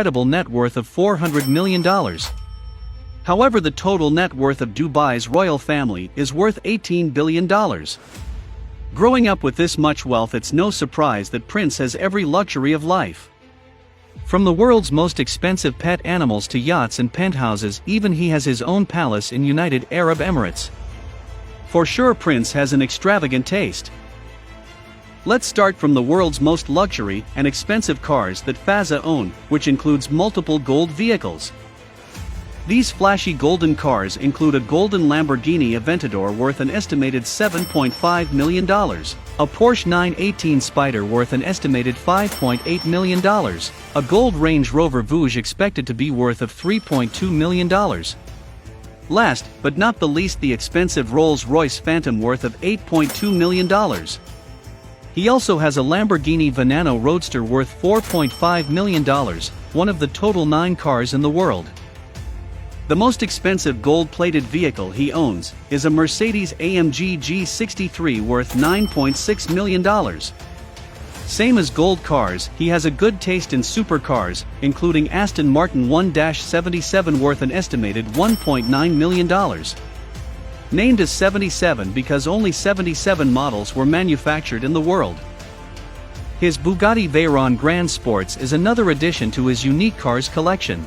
incredible net worth of $400 million. However, the total net worth of Dubai's royal family is worth $18 billion. Growing up with this much wealth, it's no surprise that Prince has every luxury of life. From the world's most expensive pet animals to yachts and penthouses, even he has his own palace in United Arab Emirates. For sure, Prince has an extravagant taste. Let's start from the world's most luxury and expensive cars that Fazza own, which includes multiple gold vehicles. These flashy golden cars include a golden Lamborghini Aventador worth an estimated $7.5 million, a Porsche 918 Spider worth an estimated $5.8 million, a gold Range Rover Voyage expected to be worth of $3.2 million. Last, but not the least, the expensive Rolls-Royce Phantom worth of $8.2 million. He also has a Lamborghini Veneno Roadster worth $4.5 million, one of the total 9 cars in the world. The most expensive gold-plated vehicle he owns is a Mercedes-AMG G63 worth $9.6 million. Same as gold cars, he has a good taste in supercars, including Aston Martin 1-77 worth an estimated $1.9 million. Named as 77 because only 77 models were manufactured in the world. His Bugatti Veyron Grand Sports is another addition to his unique cars collection.